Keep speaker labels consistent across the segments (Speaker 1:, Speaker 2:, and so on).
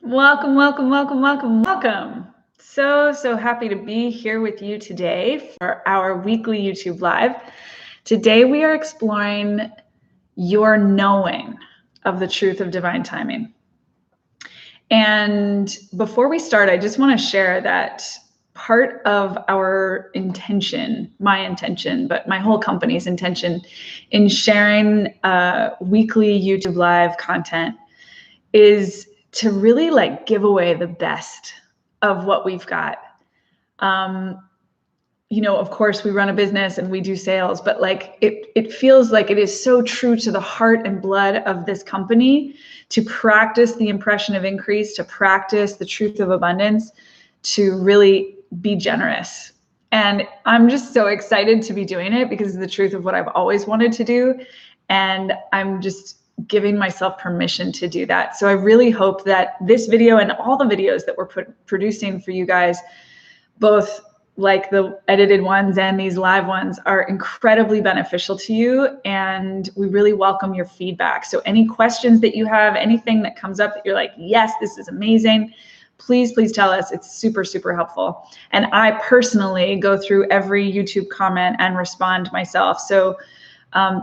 Speaker 1: Welcome, welcome, welcome, welcome, welcome. So happy to be here with you today for our weekly YouTube Live. Today we are exploring your knowing of the truth of divine timing. And before we start, I just want to share that part of our intention, my intention, but my whole company's intention in sharing weekly YouTube Live content is to really give away the best of what we've got. Of course we run a business and we do sales, but it feels like it is so true to the heart and blood of this company to practice the impression of increase, to practice the truth of abundance, to really be generous. And I'm just so excited to be doing it because it's the truth of what I've always wanted to do. And I'm just giving myself permission to do that. So I really hope that this video and all the videos that we're producing for you guys, both like the edited ones and these live ones, are incredibly beneficial to you. And we really welcome your feedback. So any questions that you have, anything that comes up that you're like, yes, this is amazing, please tell us. It's super, super helpful. And I personally go through every YouTube comment and respond myself. So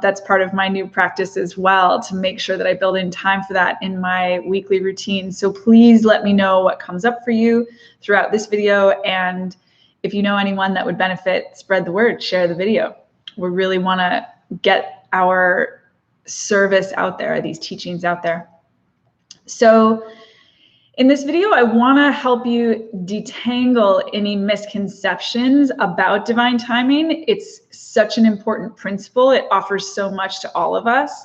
Speaker 1: that's part of my new practice as well, to make sure that I build in time for that in my weekly routine. So please let me know what comes up for you throughout this video. And if you know anyone that would benefit, spread the word, share the video. We really want to get our service out there, these teachings out there. So in this video, I want to help you detangle any misconceptions about divine timing. It's such an important principle. It offers so much to all of us.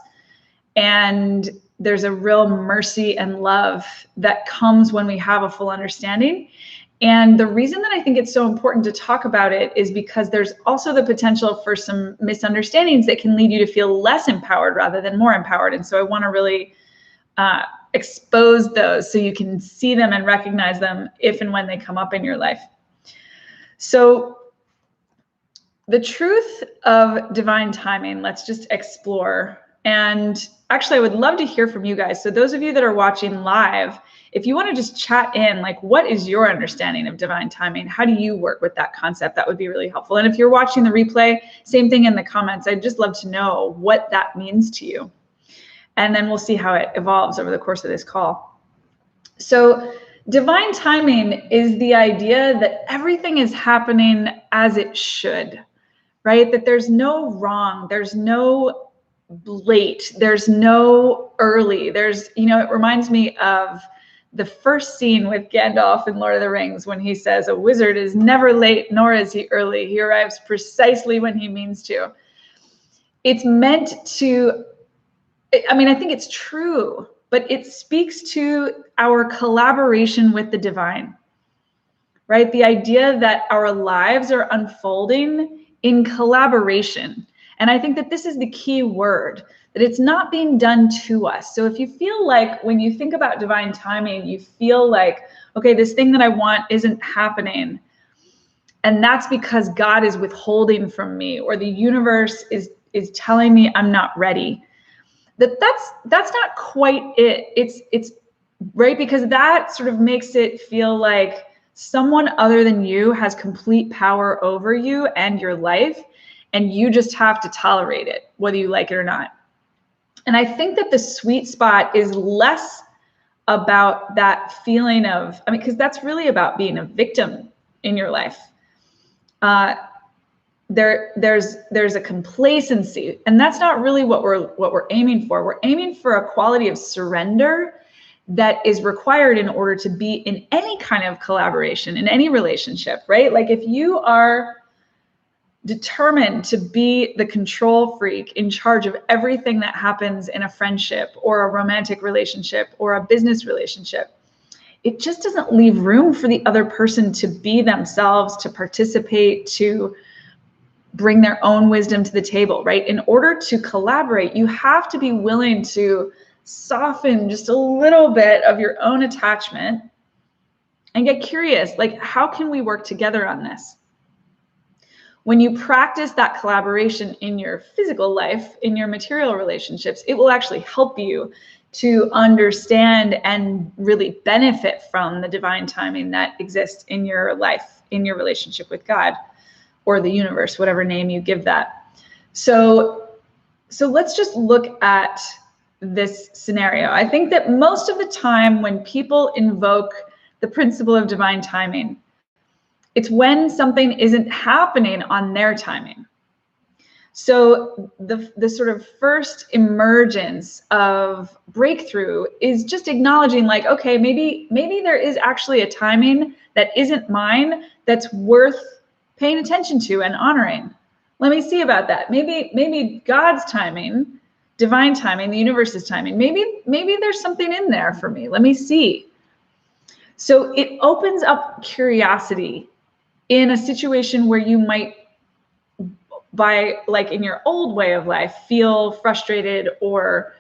Speaker 1: And there's a real mercy and love that comes when we have a full understanding. And the reason that I think it's so important to talk about it is because there's also the potential for some misunderstandings that can lead you to feel less empowered rather than more empowered. And so I want to really expose those so you can see them and recognize them if and when they come up in your life. So the truth of divine timing, let's just explore. And actually, I would love to hear from you guys. So those of you that are watching live, if you want to just chat in, what is your understanding of divine timing? How do you work with that concept? That would be really helpful. And if you're watching the replay, same thing in the comments. I'd just love to know what that means to you. And then we'll see how it evolves over the course of this call. So divine timing is the idea that everything is happening as it should, right? That there's no wrong, there's no late, there's no early. It reminds me of the first scene with Gandalf in Lord of the Rings when he says, a wizard is never late, nor is he early. He arrives precisely when he means to. It's meant to, I think it's true, but it speaks to our collaboration with the divine, right? The idea that our lives are unfolding in collaboration. And I think that this is the key word, that it's not being done to us. So if you feel like when you think about divine timing, you feel like, okay, this thing that I want isn't happening, and that's because God is withholding from me, or the universe is telling me I'm not ready, that's not quite it. It's right, because that sort of makes it feel like someone other than you has complete power over you and your life, and you just have to tolerate it, whether you like it or not. And I think that the sweet spot is less about that feeling of, because that's really about being a victim in your life. There's a complacency, and that's not really what we're aiming for. We're aiming for a quality of surrender that is required in order to be in any kind of collaboration, in any relationship, right? Like if you are determined to be the control freak in charge of everything that happens in a friendship or a romantic relationship or a business relationship, it just doesn't leave room for the other person to be themselves, to participate, to bring their own wisdom to the table, right? In order to collaborate, you have to be willing to soften just a little bit of your own attachment and get curious, how can we work together on this? When you practice that collaboration in your physical life, in your material relationships, it will actually help you to understand and really benefit from the divine timing that exists in your life, in your relationship with God or the universe, whatever name you give that. So let's just look at this scenario. I think that most of the time when people invoke the principle of divine timing, it's when something isn't happening on their timing. So the sort of first emergence of breakthrough is just acknowledging like, okay, maybe there is actually a timing that isn't mine that's worth paying attention to and honoring. Let me see about that. Maybe God's timing, divine timing, the universe's timing, maybe there's something in there for me. Let me see. So it opens up curiosity in a situation where you might, by like in your old way of life, feel frustrated or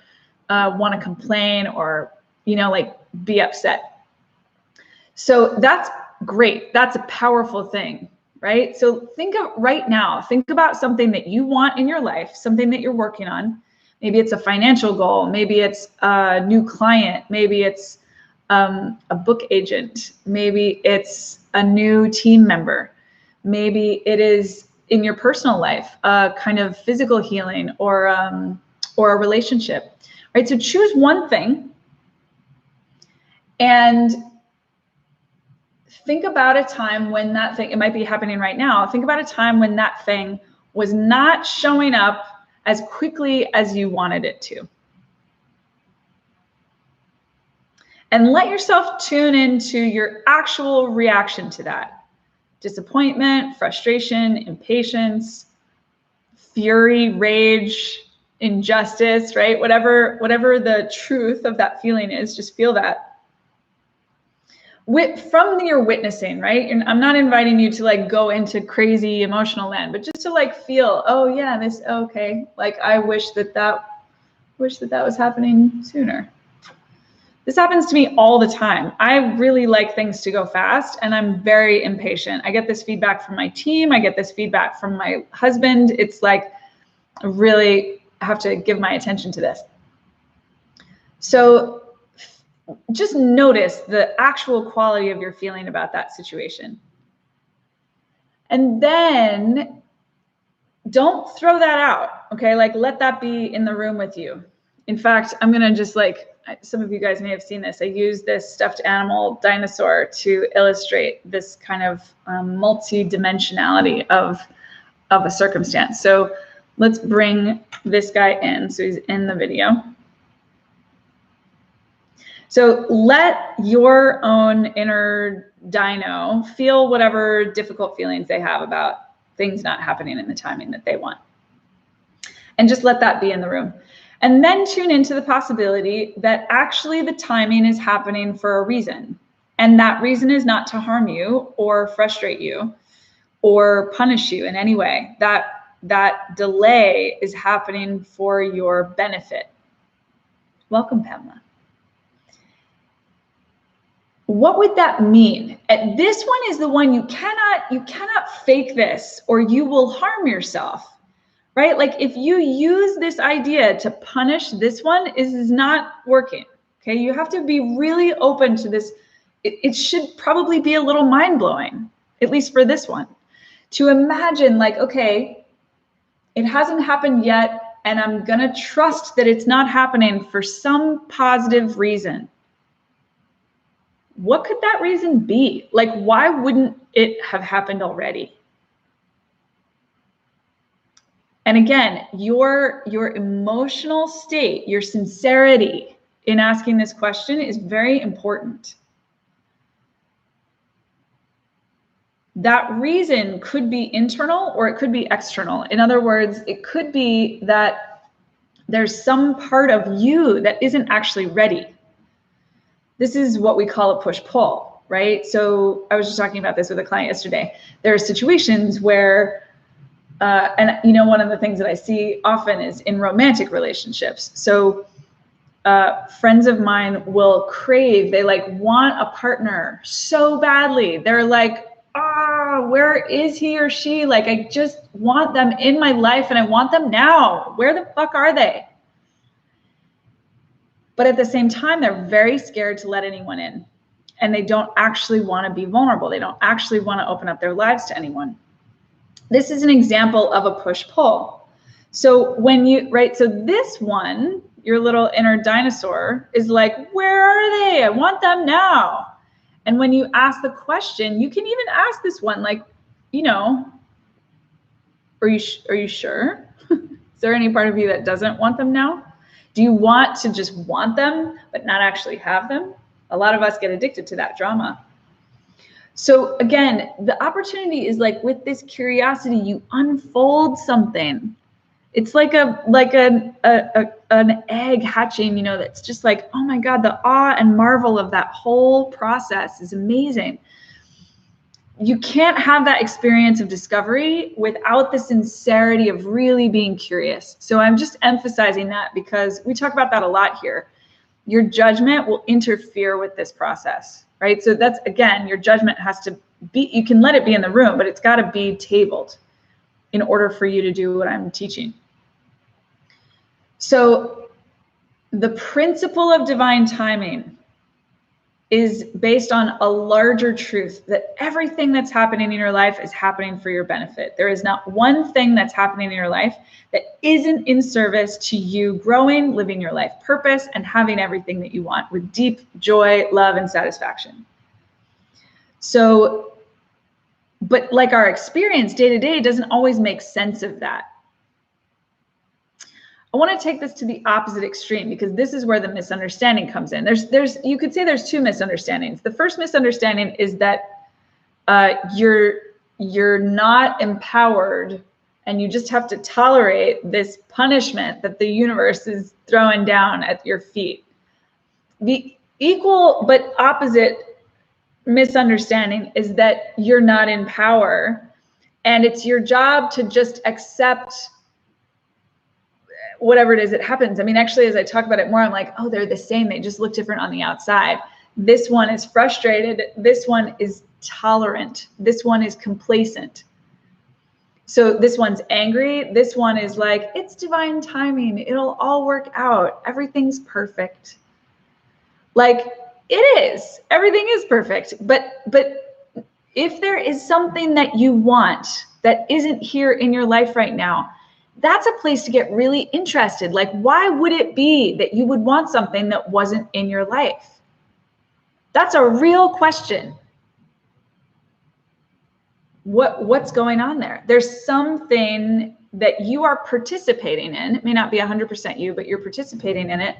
Speaker 1: want to complain or, like be upset. So that's great. That's a powerful thing, right? So think about something that you want in your life, something that you're working on. Maybe it's a financial goal. Maybe it's a new client. Maybe it's a book agent. Maybe it's a new team member. Maybe it is in your personal life, a kind of physical healing or a relationship, right? So choose one thing and think about a time when that thing, it might be happening right now. Think about a time when that thing was not showing up as quickly as you wanted it to. And let yourself tune into your actual reaction to that. Disappointment, frustration, impatience, fury, rage, injustice, right? Whatever the truth of that feeling is, just feel that. From your witnessing, right? And I'm not inviting you to like go into crazy emotional land, but just to like feel, oh yeah, okay. Like I wish that was happening sooner. This happens to me all the time. I really like things to go fast and I'm very impatient. I get this feedback from my team. I get this feedback from my husband. It's like, I really have to give my attention to this. So just notice the actual quality of your feeling about that situation. And then don't throw that out, okay? Like let that be in the room with you. In fact, I'm gonna just like, some of you guys may have seen this. I use this stuffed animal dinosaur to illustrate this kind of multi-dimensionality of a circumstance. So let's bring this guy in. So he's in the video. So let your own inner dino feel whatever difficult feelings they have about things not happening in the timing that they want. And just let that be in the room. And then tune into the possibility that actually the timing is happening for a reason. And that reason is not to harm you or frustrate you or punish you in any way. That delay is happening for your benefit. Welcome, Pamela. What would that mean? This one is the one you cannot fake this or you will harm yourself. Right? Like if you use this idea to punish this one, it is not working. Okay. You have to be really open to this. It should probably be a little mind-blowing, at least for this one, to imagine like, okay, it hasn't happened yet, and I'm going to trust that it's not happening for some positive reason. What could that reason be? Like, why wouldn't it have happened already? And again, your emotional state, your sincerity in asking this question is very important. That reason could be internal or it could be external. In other words, it could be that there's some part of you that isn't actually ready. This is what we call a push-pull, right? So I was just talking about this with a client yesterday. There are situations where and one of the things that I see often is in romantic relationships. So friends of mine will crave, they like want a partner so badly. They're like, where is he or she? Like, I just want them in my life and I want them now. Where the fuck are they? But at the same time, they're very scared to let anyone in. And they don't actually want to be vulnerable. They don't actually want to open up their lives to anyone. This is an example of a push-pull. So when you, right, so this one, your little inner dinosaur is like, where are they? I want them now. And when you ask the question, you can even ask this one, like, you know, are you sure? Is there any part of you that doesn't want them now? Do you want to just want them, but not actually have them? A lot of us get addicted to that drama. So again, the opportunity is like with this curiosity, you unfold something. It's like an egg hatching, you know, that's just like, oh my God, the awe and marvel of that whole process is amazing. You can't have that experience of discovery without the sincerity of really being curious. So I'm just emphasizing that because we talk about that a lot here. Your judgment will interfere with this process, right? So that's, again, your judgment has to be, you can let it be in the room, but it's got to be tabled in order for you to do what I'm teaching. So the principle of divine timing is based on a larger truth that everything that's happening in your life is happening for your benefit. There is not one thing that's happening in your life that isn't in service to you growing, living your life purpose, and having everything that you want with deep joy, love, and satisfaction. So, but like our experience day to day doesn't always make sense of that. I want to take this to the opposite extreme because this is where the misunderstanding comes in. You could say there's two misunderstandings. The first misunderstanding is that you're not empowered and you just have to tolerate this punishment that the universe is throwing down at your feet. The equal but opposite misunderstanding is that you're not in power and it's your job to just accept whatever it is that happens. I mean, actually, as I talk about it more, I'm like, oh, they're the same. They just look different on the outside. This one is frustrated. This one is tolerant. This one is complacent. So this one's angry. This one is like, it's divine timing. It'll all work out. Everything's perfect. Like it is. Everything is perfect. But if there is something that you want that isn't here in your life right now, that's a place to get really interested. Like, why would it be that you would want something that wasn't in your life? That's a real question. What's going on there? There's something that you are participating in. It may not be 100% you, but you're participating in it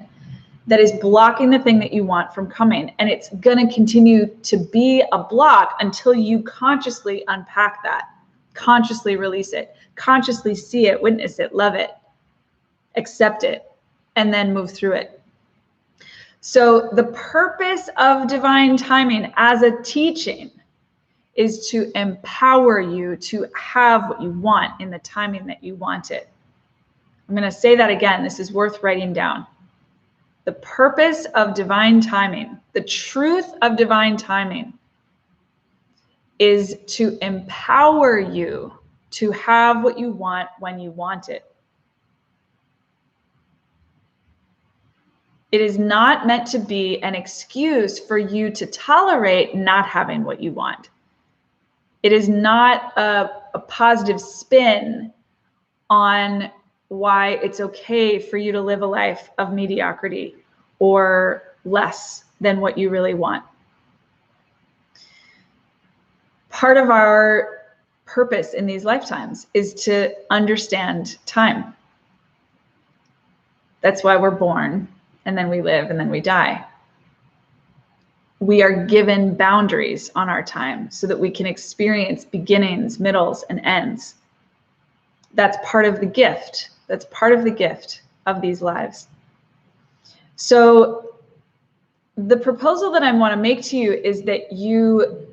Speaker 1: that is blocking the thing that you want from coming. And it's going to continue to be a block until you consciously unpack that, consciously release it, consciously see it, witness it, love it, accept it, and then move through it. So the purpose of divine timing as a teaching is to empower you to have what you want in the timing that you want it. I'm going to say that again. This is worth writing down. The purpose of divine timing, the truth of divine timing, is to empower you to have what you want when you want it. It is not meant to be an excuse for you to tolerate not having what you want. It is not a positive spin on why it's okay for you to live a life of mediocrity or less than what you really want. Part of our purpose in these lifetimes is to understand time. That's why we're born, and then we live, and then we die. We are given boundaries on our time so that we can experience beginnings, middles, and ends. That's part of the gift. That's part of the gift of these lives. So the proposal that I want to make to you is that you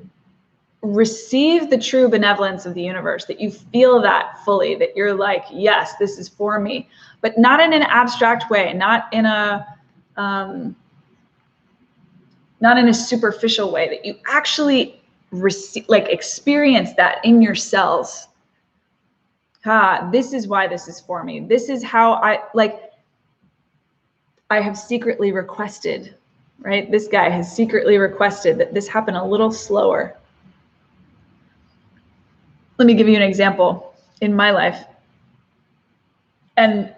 Speaker 1: receive the true benevolence of the universe, that you feel that fully, that you're like, yes, this is for me, but not in an abstract way, not in a superficial way, that you actually experience that in your cells. This is why this is for me. This is how I have secretly requested, right? This guy has secretly requested that this happen a little slower. Let me give you an example in my life. And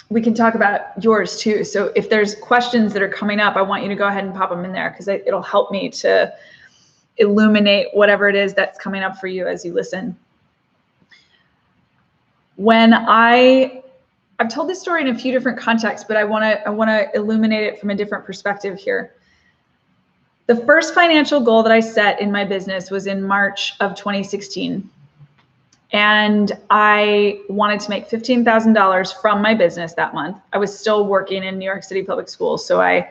Speaker 1: we can talk about yours too. So if there's questions that are coming up, I want you to go ahead and pop them in there, because it'll help me to illuminate whatever it is that's coming up for you as you listen. When I've told this story in a few different contexts, but I want to illuminate it from a different perspective here. The first financial goal that I set in my business was in March of 2016. And I wanted to make $15,000 from my business that month. I was still working in New York City public schools, so I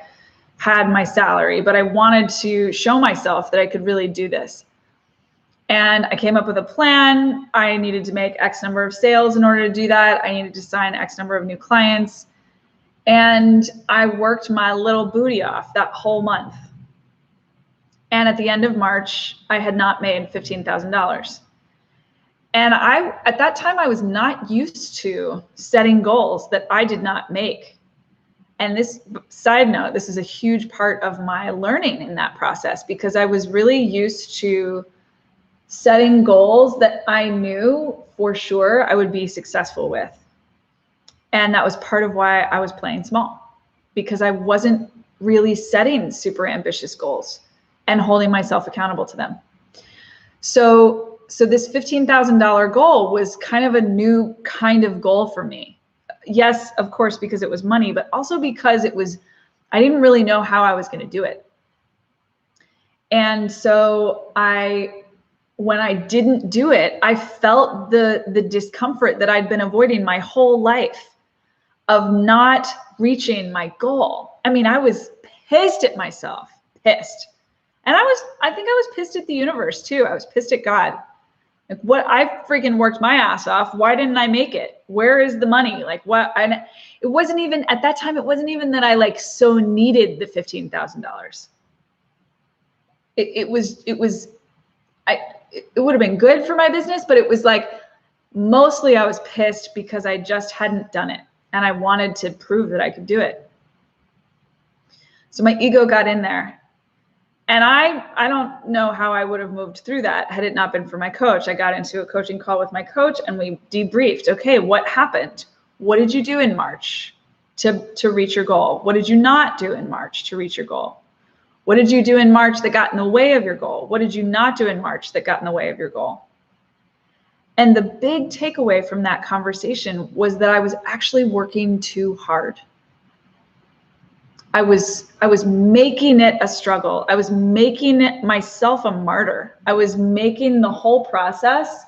Speaker 1: had my salary, but I wanted to show myself that I could really do this. And I came up with a plan. I needed to make X number of sales in order to do that. I needed to sign X number of new clients. And I worked my little booty off that whole month. And at the end of March, I had not made $15,000. And at that time, I was not used to setting goals that I did not make. And this side note, this is a huge part of my learning in that process, because I was really used to setting goals that I knew for sure I would be successful with. And that was part of why I was playing small, because I wasn't really setting super ambitious goals and holding myself accountable to them. So this $15,000 goal was kind of a new kind of goal for me. Yes, of course, because it was money, but also because I didn't really know how I was going to do it. And so when I didn't do it, I felt the discomfort that I'd been avoiding my whole life of not reaching my goal. I mean, I was pissed at myself, pissed. And I think I was pissed at the universe too. I was pissed at God. Like, what? I freaking worked my ass off. Why didn't I make it? Where is the money? Like, what? And it wasn't even, at that time, it wasn't even that I so needed the $15,000. It would have been good for my business, but it was mostly I was pissed because I just hadn't done it. And I wanted to prove that I could do it. So my ego got in there. And I don't know how I would have moved through that had it not been for my coach. I got into a coaching call with my coach and we debriefed. Okay, what happened? What did you do in March to reach your goal? What did you not do in March to reach your goal? What did you do in March that got in the way of your goal? What did you not do in March that got in the way of your goal? And the big takeaway from that conversation was that I was actually working too hard. I was making it a struggle. I was making myself a martyr. I was making the whole process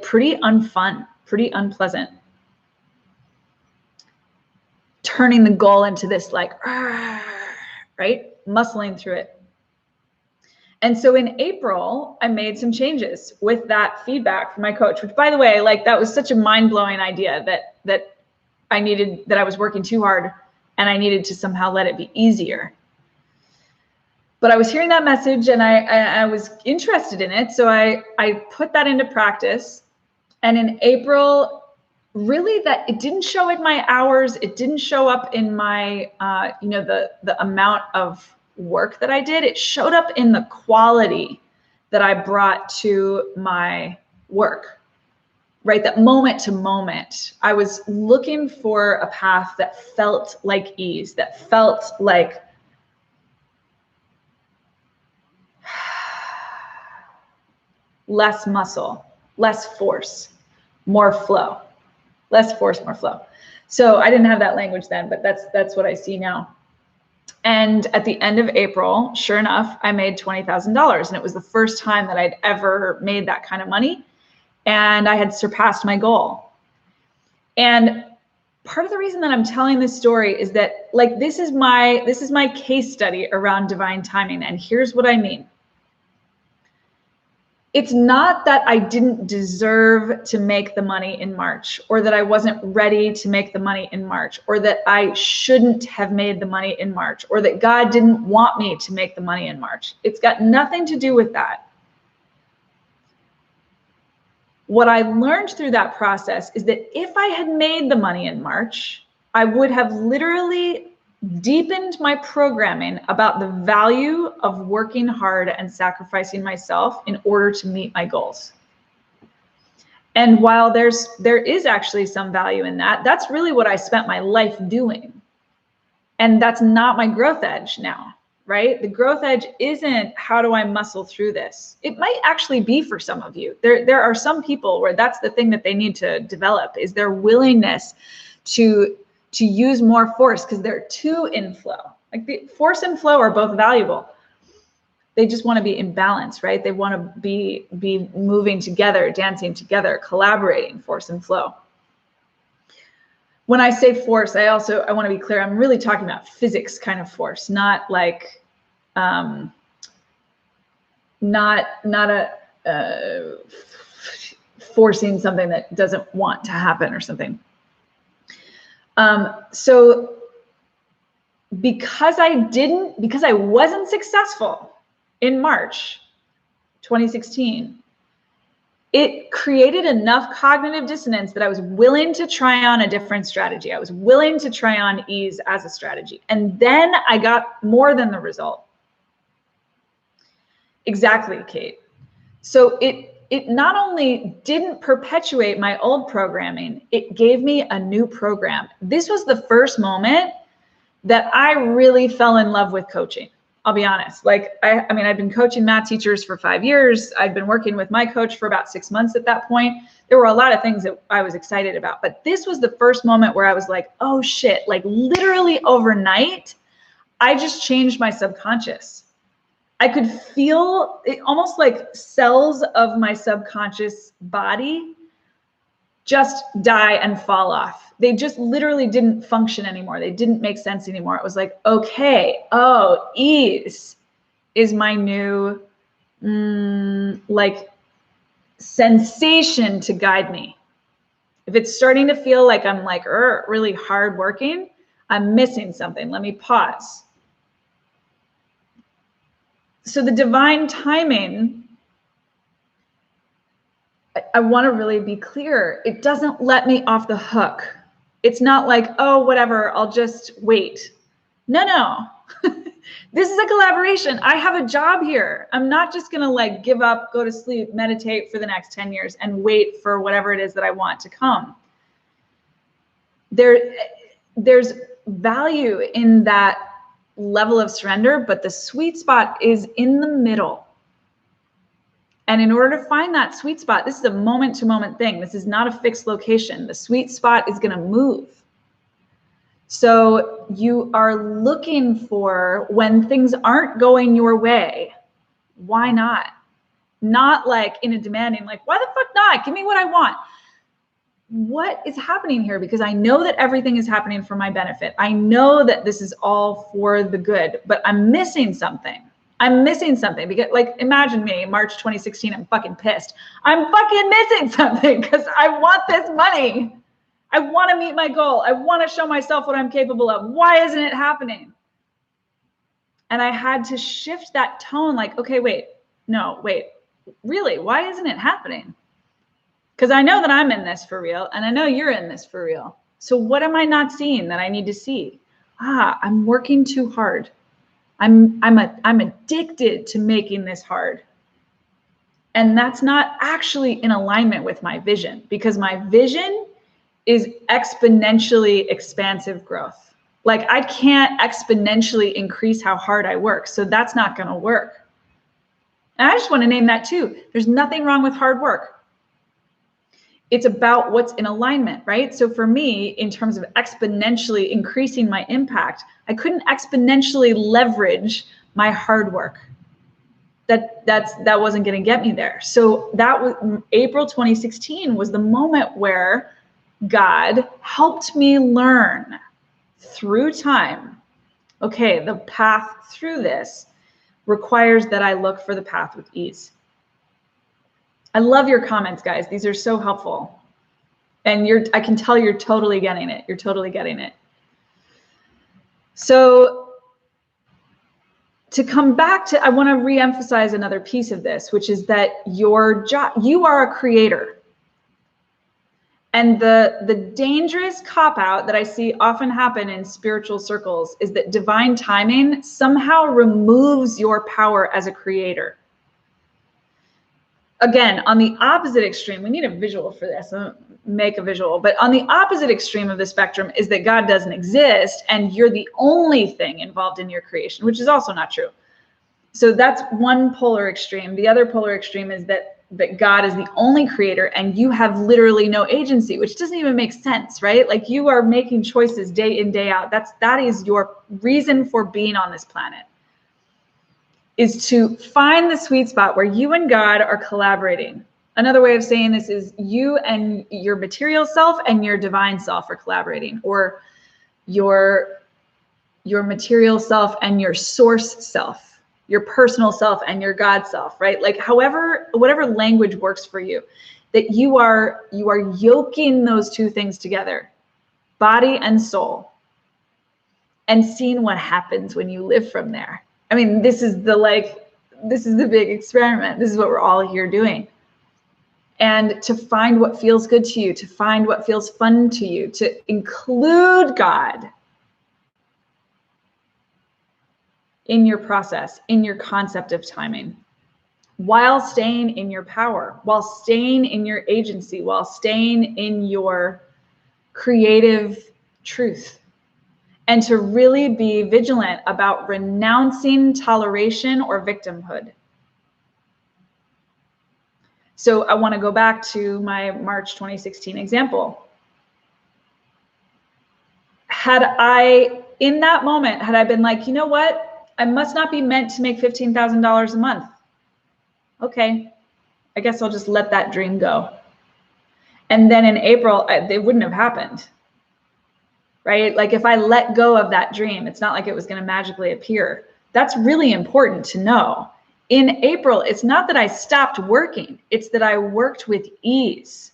Speaker 1: pretty unfun, pretty unpleasant. Turning the goal into this right? Muscling through it. And so in April, I made some changes with that feedback from my coach, which, by the way, that was such a mind-blowing idea that I was working too hard and I needed to somehow let it be easier. But I was hearing that message and I was interested in it. So I put that into practice. And in April, really that it didn't show in my hours. It didn't show up in my, the amount of work that I did. It showed up in the quality that I brought to my work. Right, that moment to moment, I was looking for a path that felt like ease, that felt like less muscle, less force, more flow, less force, more flow. So I didn't have that language then, but that's what I see now. And at the end of April, sure enough, I made $20,000, and it was the first time that I'd ever made that kind of money. And I had surpassed my goal. And part of the reason that I'm telling this story is that this is my case study around divine timing. And here's what I mean. It's not that I didn't deserve to make the money in March, or that I wasn't ready to make the money in March, or that I shouldn't have made the money in March, or that God didn't want me to make the money in March. It's got nothing to do with that. What I learned through that process is that if I had made the money in March, I would have literally deepened my programming about the value of working hard and sacrificing myself in order to meet my goals. And while there is actually some value in that, that's really what I spent my life doing. And that's not my growth edge now, right? The growth edge isn't how do I muscle through this? It might actually be for some of you. There are some people where that's the thing that they need to develop, is their willingness to use more force, because they're too in flow. Like the force and flow are both valuable. They just want to be in balance, right? They want to be moving together, dancing together, collaborating, force and flow. When I say force, I want to be clear, I'm really talking about physics kind of force, not like, not forcing something that doesn't want to happen or something. So because I wasn't successful in March 2016, it created enough cognitive dissonance that I was willing to try on a different strategy. I was willing to try on ease as a strategy. And then I got more than the result. Exactly, Kate. So it not only didn't perpetuate my old programming, it gave me a new program. This was the first moment that I really fell in love with coaching. I'll be honest. Like, I mean, I've been coaching math teachers for 5 years. I'd been working with my coach for about 6 months at that point. There were a lot of things that I was excited about, but this was the first moment where I was like, oh shit, like literally overnight, I just changed my subconscious. I could feel it, almost like cells of my subconscious body just die and fall off. They just literally didn't function anymore. They didn't make sense anymore. It was like, okay, oh, ease is my new like sensation to guide me. If it's starting to feel like I'm like really hard working, I'm missing something. Let me pause. So the divine timing, I want to really be clear. It doesn't let me off the hook. It's not like, oh, whatever, I'll just wait. No. This is a collaboration. I have a job here. I'm not just going to like give up, go to sleep, meditate for the next 10 years and wait for whatever it is that I want to come. There's value in that level of surrender, but the sweet spot is in the middle. And in order to find that sweet spot, this is a moment to moment thing. This is not a fixed location. The sweet spot is going to move. So you are looking for when things aren't going your way. Why not? Not like in a demanding, like, why the fuck not? Give me what I want. What is happening here? Because I know that everything is happening for my benefit. I know that this is all for the good, but I'm missing something. I'm missing something because, like, imagine me, March 2016, I'm fucking pissed. I'm fucking missing something because I want this money. I want to meet my goal. I want to show myself what I'm capable of. Why isn't it happening? And I had to shift that tone, like, okay, wait, really, why isn't it happening? Because I know that I'm in this for real, and I know you're in this for real. So what am I not seeing that I need to see? I'm working too hard. I'm addicted to making this hard. And that's not actually in alignment with my vision, because my vision is exponentially expansive growth. Like, I can't exponentially increase how hard I work. So that's not going to work. And I just want to name that too. There's nothing wrong with hard work. It's about what's in alignment, right? So for me, in terms of exponentially increasing my impact, I couldn't exponentially leverage my hard work. That wasn't going to get me there. So that was April 2016 was the moment where God helped me learn through time. Okay, the path through this requires that I look for the path with ease. I love your comments, guys. These are so helpful. And I can tell you're totally getting it. You're totally getting it. So to come back to, I want to reemphasize another piece of this, which is that you are a creator. And the dangerous cop-out that I see often happen in spiritual circles is that divine timing somehow removes your power as a creator. Again, on the opposite extreme, we need a visual for this, make a visual, but on the opposite extreme of the spectrum is that God doesn't exist and you're the only thing involved in your creation, which is also not true. So that's one polar extreme. The other polar extreme is that God is the only creator and you have literally no agency, which doesn't even make sense, right? Like you are making choices day in, day out. That is your reason for being on this planet, is to find the sweet spot where you and God are collaborating. Another way of saying this is you and your material self and your divine self are collaborating, or your material self and your source self, your personal self and your God self, right? Like whatever language works for you, that you are yoking those two things together, body and soul, and seeing what happens when you live from there. I mean, this is the big experiment. This is what we're all here doing. And to find what feels good to you, to find what feels fun to you, to include God in your process, in your concept of timing, while staying in your power, while staying in your agency, while staying in your creative truth. And to really be vigilant about renouncing toleration or victimhood. So I want to go back to my March 2016 example. In that moment, had I been like, you know what? I must not be meant to make $15,000 a month. Okay, I guess I'll just let that dream go. And then in April, it wouldn't have happened. Right? Like if I let go of that dream, it's not like it was going to magically appear. That's really important to know. In April, it's not that I stopped working. It's that I worked with ease.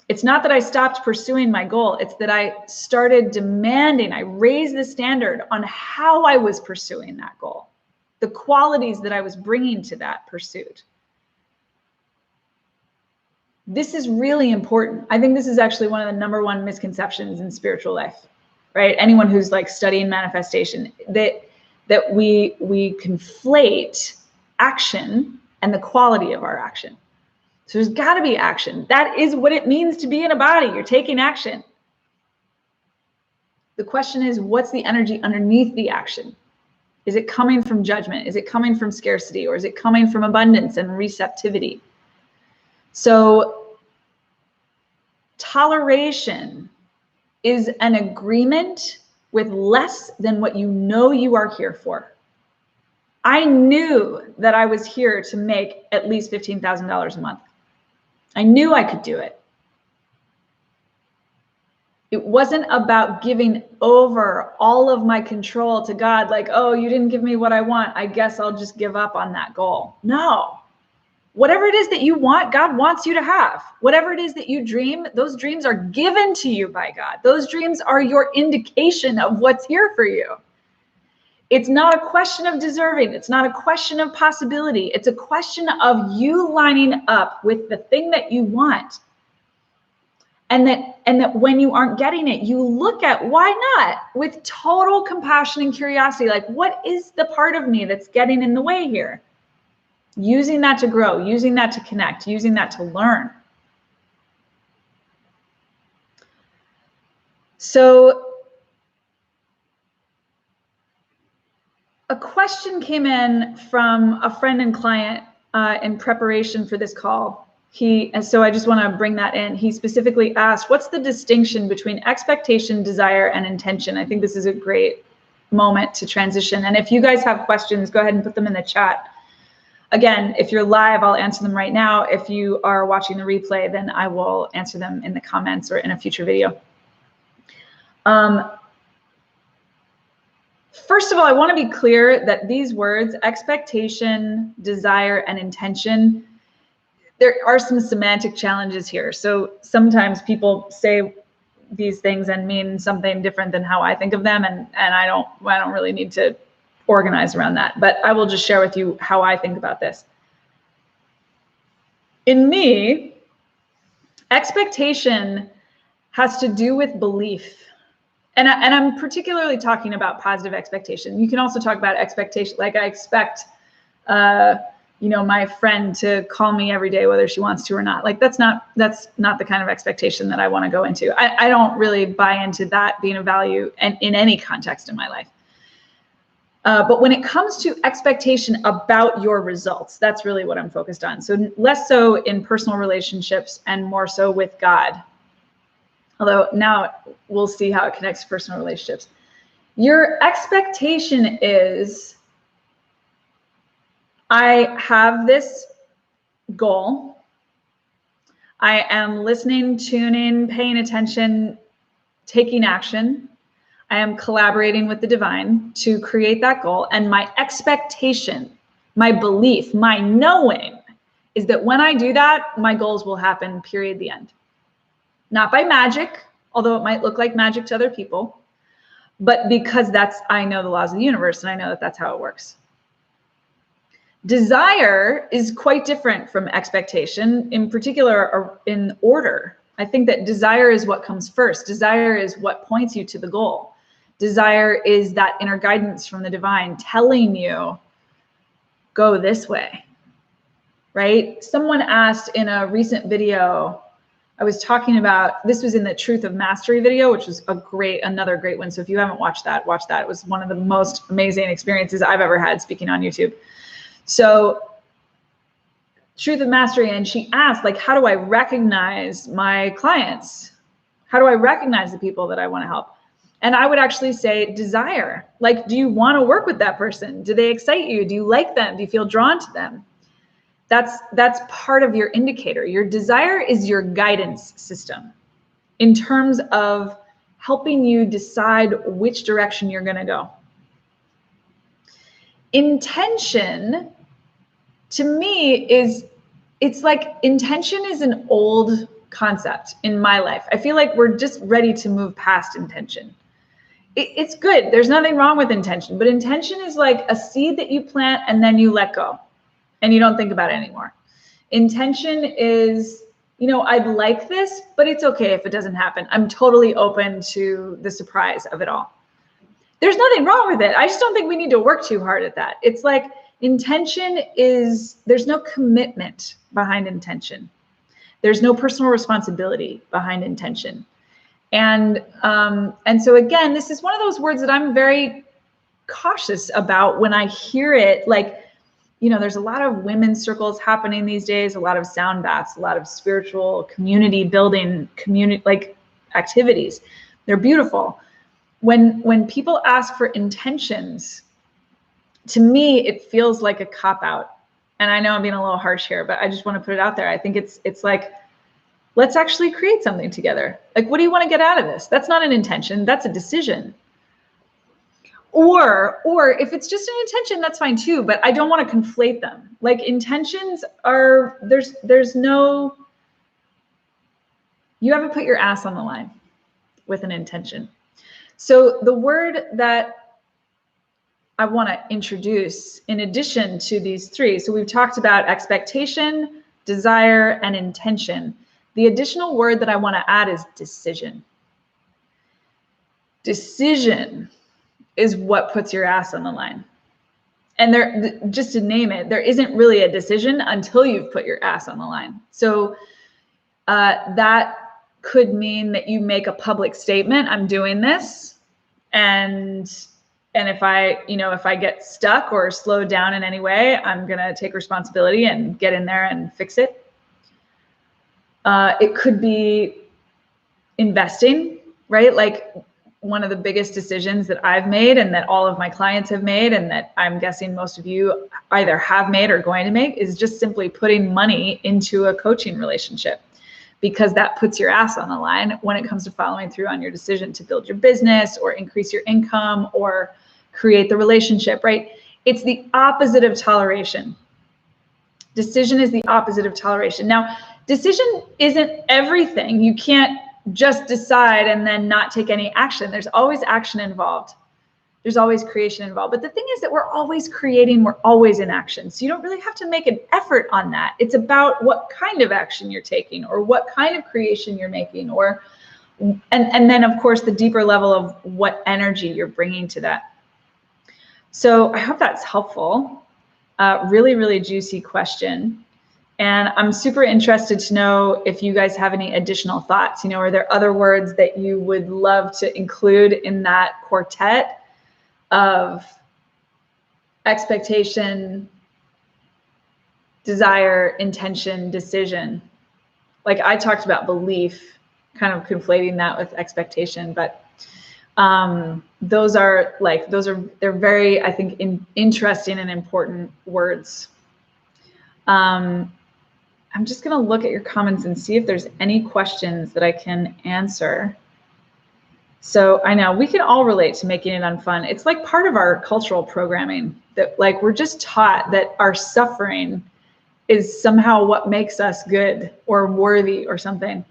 Speaker 1: It's not that I stopped pursuing my goal. It's that I started demanding, I raised the standard on how I was pursuing that goal, the qualities that I was bringing to that pursuit. This is really important. I think this is actually one of the #1 misconceptions in spiritual life, right? Anyone who's like studying manifestation, that we conflate action and the quality of our action. So there's got to be action. That is what it means to be in a body. You're taking action. The question is, what's the energy underneath the action? Is it coming from judgment? Is it coming from scarcity? Or is it coming from abundance and receptivity? So toleration is an agreement with less than what you know you are here for. I knew that I was here to make at least $15,000 a month. I knew I could do it. It wasn't about giving over all of my control to God, like, oh, you didn't give me what I want, I guess I'll just give up on that goal. No. Whatever it is that you want, God wants you to have. Whatever it is that you dream, those dreams are given to you by God. Those dreams are your indication of what's here for you. It's not a question of deserving. It's not a question of possibility. It's a question of you lining up with the thing that you want. And that when you aren't getting it, you look at why not with total compassion and curiosity. Like, what is the part of me that's getting in the way here? Using that to grow, using that to connect, using that to learn. So a question came in from a friend and client in preparation for this call. And so I just want to bring that in. He specifically asked, what's the distinction between expectation, desire, and intention? I think this is a great moment to transition. And if you guys have questions, go ahead and put them in the chat. Again, if you're live, I'll answer them right now. If you are watching the replay, then I will answer them in the comments or in a future video. First of all, I want to be clear that these words, expectation, desire, and intention, there are some semantic challenges here. So sometimes people say these things and mean something different than how I think of them, and I don't really need to organize around that. But I will just share with you how I think about this. In me, expectation has to do with belief. And I'm particularly talking about positive expectation. You can also talk about expectation, like I expect, my friend to call me every day, whether she wants to or not. Like that's not the kind of expectation that I want to go into. I don't really buy into that being a value and in any context in my life. But when it comes to expectation about your results, that's really what I'm focused on. So less so in personal relationships and more so with God. Although now we'll see how it connects to personal relationships. Your expectation is, I have this goal. I am listening, tuning, paying attention, taking action. I am collaborating with the divine to create that goal. And my expectation, my belief, my knowing is that when I do that, my goals will happen, period, the end. Not by magic, although it might look like magic to other people, but because I know the laws of the universe and I know that that's how it works. Desire is quite different from expectation, in particular in order. I think that desire is what comes first. Desire is what points you to the goal. Desire is that inner guidance from the divine telling you, go this way, right? Someone asked in a recent video, I was talking about, this was in the Truth of Mastery video, which was another great one. So if you haven't watched that, watch that. It was one of the most amazing experiences I've ever had speaking on YouTube. So Truth of Mastery, and she asked, like, how do I recognize my clients? How do I recognize the people that I want to help? And I would actually say desire. Like, do you want to work with that person? Do they excite you? Do you like them? Do you feel drawn to them? That's part of your indicator. Your desire is your guidance system in terms of helping you decide which direction you're going to go. Intention, to me, it's like intention is an old concept in my life. I feel like we're just ready to move past intention. It's good. There's nothing wrong with intention, but intention is like a seed that you plant and then you let go. And you don't think about it anymore. Intention is, I'd like this, but it's okay if it doesn't happen. I'm totally open to the surprise of it all. There's nothing wrong with it. I just don't think we need to work too hard at that. It's like intention is, there's no commitment behind intention. There's no personal responsibility behind intention. And so again, this is one of those words that I'm very cautious about when I hear it. Like, there's a lot of women's circles happening these days, a lot of sound baths, a lot of spiritual community building, activities. They're beautiful. When people ask for intentions, to me, it feels like a cop-out. And I know I'm being a little harsh here, but I just want to put it out there. I think it's like, let's actually create something together. Like, what do you want to get out of this? That's not an intention, that's a decision. Or if it's just an intention, that's fine too, but I don't want to conflate them. Like, intentions are, there's no, you haven't put your ass on the line with an intention. So the word that I want to introduce in addition to these three, so we've talked about expectation, desire, and intention. The additional word that I want to add is decision. Decision is what puts your ass on the line. And there, just to name it, there isn't really a decision until you've put your ass on the line. So that could mean that you make a public statement, I'm doing this. And if I get stuck or slowed down in any way, I'm going to take responsibility and get in there and fix it. It could be investing, right? Like, one of the biggest decisions that I've made and that all of my clients have made, and that I'm guessing most of you either have made or going to make, is just simply putting money into a coaching relationship, because that puts your ass on the line when it comes to following through on your decision to build your business or increase your income or create the relationship, right? It's the opposite of toleration. Decision is the opposite of toleration. Now, decision isn't everything. You can't just decide and then not take any action. There's always action involved. There's always creation involved. But the thing is that we're always creating, we're always in action. So you don't really have to make an effort on that. It's about what kind of action you're taking or what kind of creation you're making, or and then of course the deeper level of what energy you're bringing to that. So I hope that's helpful. Really, really juicy question. And I'm super interested to know if you guys have any additional thoughts. You know, are there other words that you would love to include in that quartet of expectation, desire, intention, decision? Like I talked about belief, kind of conflating that with expectation, but they're very, I think, interesting and important words. I'm just going to look at your comments and see if there's any questions that I can answer. So I know we can all relate to making it unfun. It's like part of our cultural programming that like we're just taught that our suffering is somehow what makes us good or worthy or something.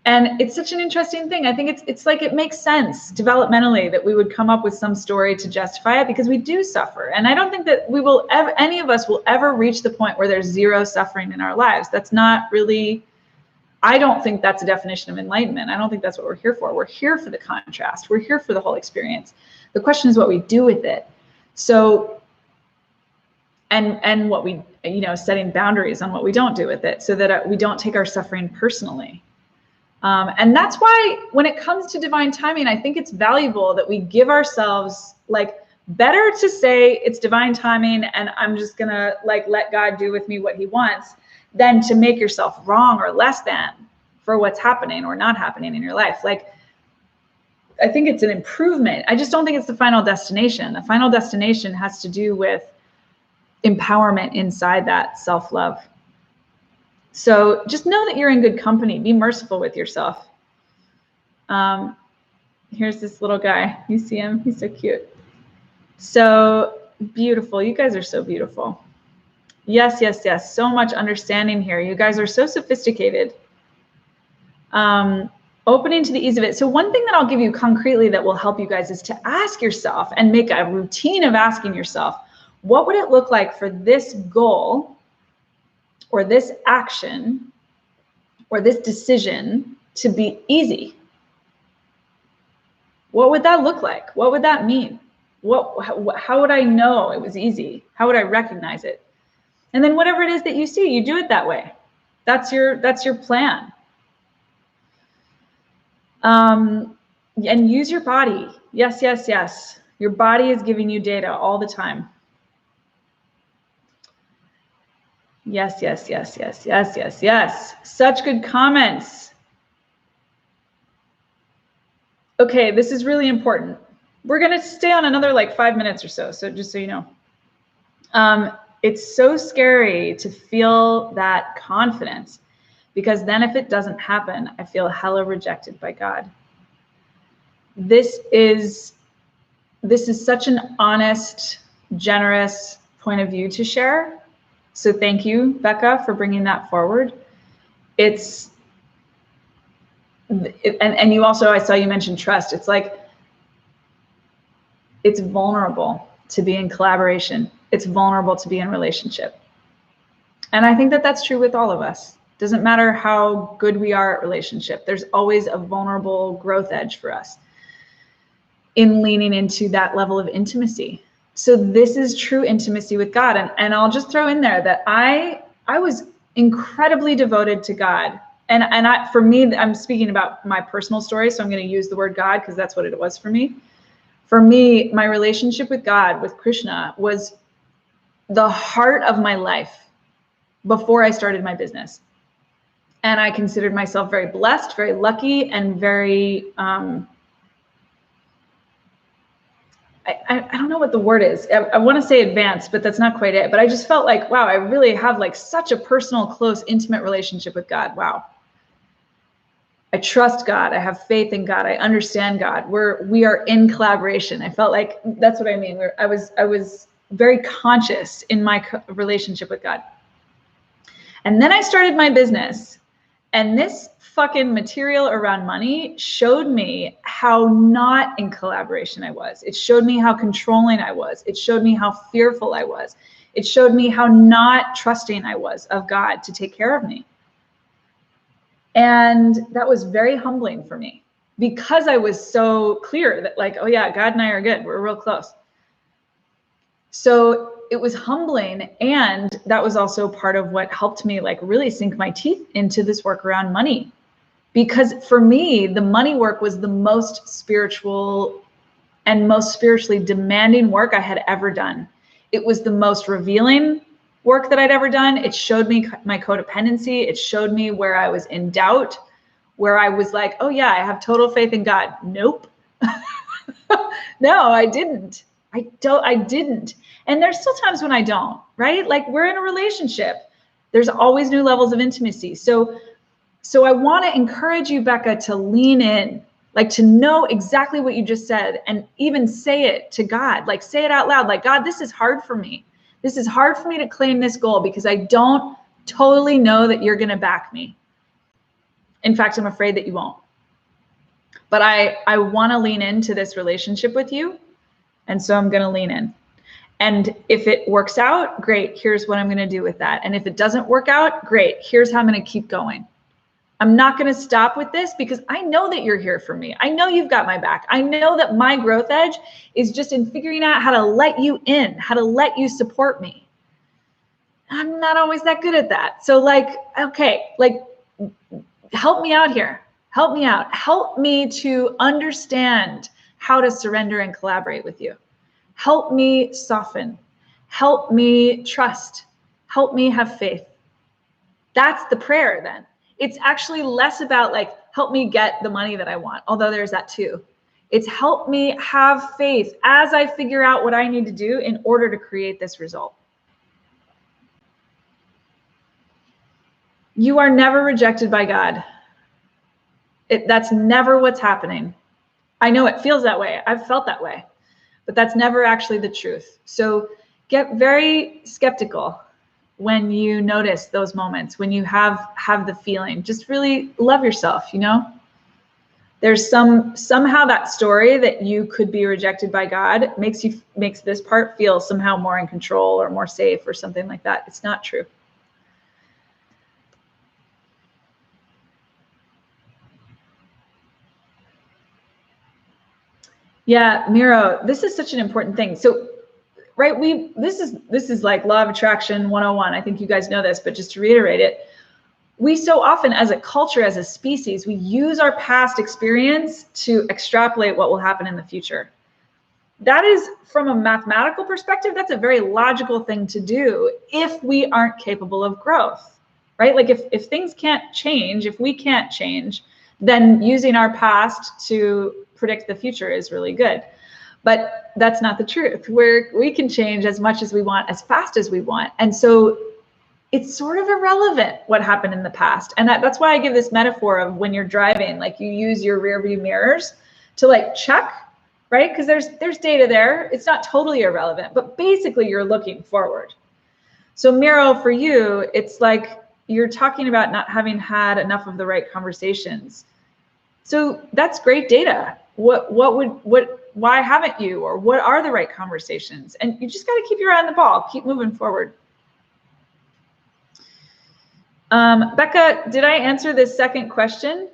Speaker 1: And it's such an interesting thing. I think it's like it makes sense developmentally that we would come up with some story to justify it because we do suffer. And I don't think that we will ever, any of us will ever reach the point where there's zero suffering in our lives. That's not really, I don't think that's a definition of enlightenment. I don't think that's what we're here for. We're here for the contrast. We're here for the whole experience. The question is what we do with it. So, and what we, you know, setting boundaries on what we don't do with it so that we don't take our suffering personally. And that's why when it comes to divine timing, I think it's valuable that we give ourselves, like, better to say it's divine timing and I'm just gonna like let God do with me what he wants than to make yourself wrong or less than for what's happening or not happening in your life. Like, I think it's an improvement. I just don't think it's the final destination. The final destination has to do with empowerment inside that self-love. So just know that you're in good company. Be merciful with yourself. Here's this little guy. You see him? He's so cute. So beautiful. You guys are so beautiful. Yes, yes, yes. So much understanding here. You guys are so sophisticated. Opening to the ease of it. So one thing that I'll give you concretely that will help you guys is to ask yourself and make a routine of asking yourself, what would it look like for this goal or this action or this decision to be easy? What would that look like? What would that mean? How would I know it was easy? How would I recognize it? And then whatever it is that you see, you do it that way. That's your plan. And use your body. Yes, yes, yes. Your body is giving you data all the time. Yes, yes, yes, yes, yes, yes, yes. Such good comments. Okay, this is really important. We're going to stay on another like 5 minutes or so. So just so you know, it's so scary to feel that confidence because then if it doesn't happen, I feel hella rejected by God. This is such an honest, generous point of view to share. So thank you, Becca, for bringing that forward. And you also, I saw you mention trust. It's like, it's vulnerable to be in collaboration. It's vulnerable to be in relationship. And I think that that's true with all of us. Doesn't matter how good we are at relationship. There's always a vulnerable growth edge for us in leaning into that level of intimacy. So this is true intimacy with God. And I'll just throw in there that I was incredibly devoted to God. And for me, I'm speaking about my personal story. So I'm going to use the word God because that's what it was for me. For me, my relationship with God, with Krishna, was the heart of my life before I started my business. And I considered myself very blessed, very lucky, and very, I don't know what the word is. I want to say advanced, but that's not quite it. But I just felt like, wow, I really have like such a personal, close, intimate relationship with God. Wow. I trust God. I have faith in God. I understand God. We are in collaboration. I felt like that's what I mean. I was very conscious in my relationship with God. And then I started my business, and this fucking material around money showed me how not in collaboration I was. It showed me how controlling I was. It showed me how fearful I was. It showed me how not trusting I was of God to take care of me. And that was very humbling for me, because I was so clear that, like, oh yeah, God and I are good. We're real close. So it was humbling. And that was also part of what helped me like really sink my teeth into this work around money. Because for me, the money work was the most spiritual and most spiritually demanding work I had ever done. It was the most revealing work that I'd ever done. It showed me my codependency. It showed me where I was in doubt, where I was like, oh yeah, I have total faith in God. Nope. No, I didn't. I didn't. And there's still times when I don't, right? Like, we're in a relationship. There's always new levels of intimacy. So I want to encourage you, Becca, to lean in, like to know exactly what you just said, and even say it to God, like say it out loud, like, God, this is hard for me. This is hard for me to claim this goal because I don't totally know that you're going to back me. In fact, I'm afraid that you won't. But I want to lean into this relationship with you. And so I'm going to lean in. And if it works out, great. Here's what I'm going to do with that. And if it doesn't work out, great. Here's how I'm going to keep going. I'm not going to stop with this because I know that you're here for me. I know you've got my back. I know that my growth edge is just in figuring out how to let you in, how to let you support me. I'm not always that good at that. So like, okay, like help me out here. Help me out. Help me to understand how to surrender and collaborate with you. Help me soften. Help me trust. Help me have faith. That's the prayer then. It's actually less about like, help me get the money that I want, although there's that too. It's help me have faith as I figure out what I need to do in order to create this result. You are never rejected by God. That's never what's happening. I know it feels that way. I've felt that way, but that's never actually the truth. So get very skeptical when you notice those moments, when you have the feeling. Just really love yourself, you know? There's somehow that story that you could be rejected by God makes this part feel somehow more in control or more safe or something like that. It's not true. Yeah, Miro, this is such an important thing. So, right, this is like law of attraction 101. I think you guys know this, but just to reiterate it, we so often as a culture, as a species, we use our past experience to extrapolate what will happen in the future. That is, from a mathematical perspective, that's a very logical thing to do if we aren't capable of growth, right? Like if things can't change, if we can't change, then using our past to predict the future is really good. But that's not the truth. We can change as much as we want, as fast as we want. And so it's sort of irrelevant what happened in the past. And that's why I give this metaphor of when you're driving, like you use your rear view mirrors to like check, right? Because there's data there. It's not totally irrelevant, but basically you're looking forward. So Miro, for you, it's like you're talking about not having had enough of the right conversations. So that's great data. Why haven't you, or what are the right conversations? And you just got to keep your eye on the ball, keep moving forward. Becca, did I answer this second question?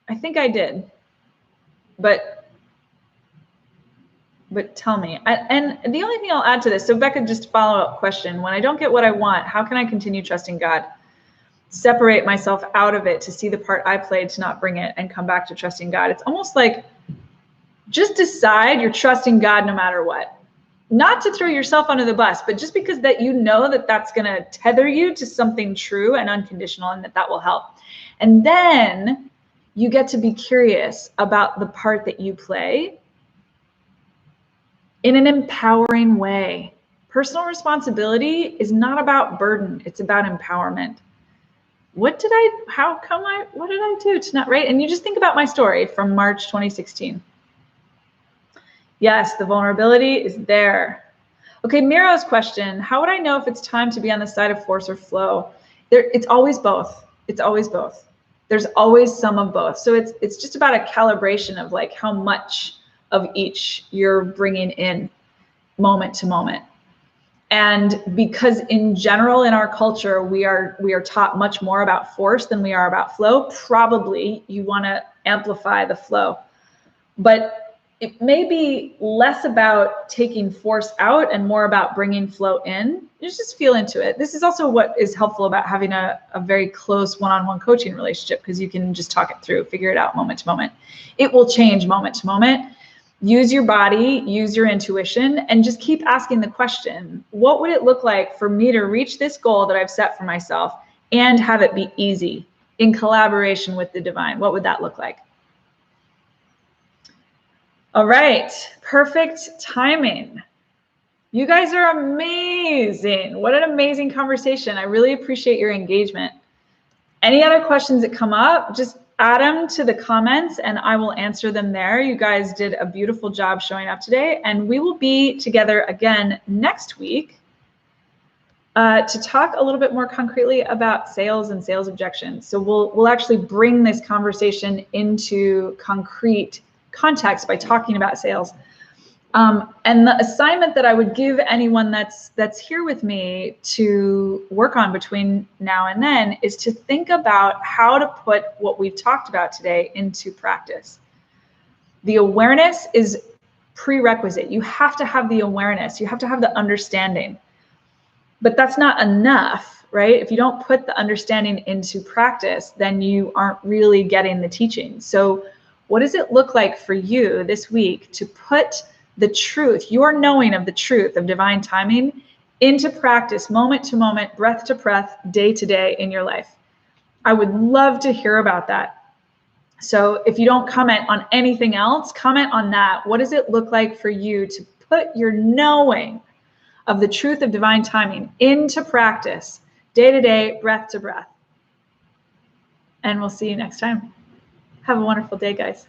Speaker 1: I think I did, but tell me. And the only thing I'll add to this, so Becca, just follow-up question. When I don't get what I want, how can I continue trusting God? Separate myself out of it to see the part I played to not bring it and come back to trusting God. It's almost like just decide you're trusting God no matter what. Not to throw yourself under the bus, but just because that you know that that's going to tether you to something true and unconditional, and that will help. And then you get to be curious about the part that you play in an empowering way. Personal responsibility is not about burden. It's about empowerment. What did I do to not, right? And you just think about my story from March 2016. Yes, the vulnerability is there. Okay, Miro's question, how would I know if it's time to be on the side of force or flow? It's always both. It's always both. There's always some of both. So it's just about a calibration of like how much of each you're bringing in moment to moment. And because in general in our culture we are taught much more about force than we are about flow, probably you want to amplify the flow. But it may be less about taking force out and more about bringing flow in. You just feel into it. This is also what is helpful about having a very close one-on-one coaching relationship, because you can just talk it through, figure it out moment to moment. It will change moment to moment. Use your body, use your intuition, and just keep asking the question, what would it look like for me to reach this goal that I've set for myself and have it be easy in collaboration with the divine? What would that look like? All right, perfect timing. You guys are amazing. What an amazing conversation. I really appreciate your engagement. Any other questions that come up, just add them to the comments and I will answer them there. You guys did a beautiful job showing up today, and we will be together again next week to talk a little bit more concretely about sales and sales objections. So we'll actually bring this conversation into concrete context by talking about sales. And the assignment that I would give anyone that's here with me to work on between now and then is to think about how to put what we've talked about today into practice. The awareness is prerequisite. You have to have the awareness. You have to have the understanding. But that's not enough, right? If you don't put the understanding into practice, then you aren't really getting the teaching. So what does it look like for you this week to put the truth, your knowing of the truth of divine timing, into practice, moment to moment, breath to breath, day to day in your life? I would love to hear about that. So if you don't comment on anything else, comment on that. What does it look like for you to put your knowing of the truth of divine timing into practice, day to day, breath to breath? And we'll see you next time. Have a wonderful day, guys.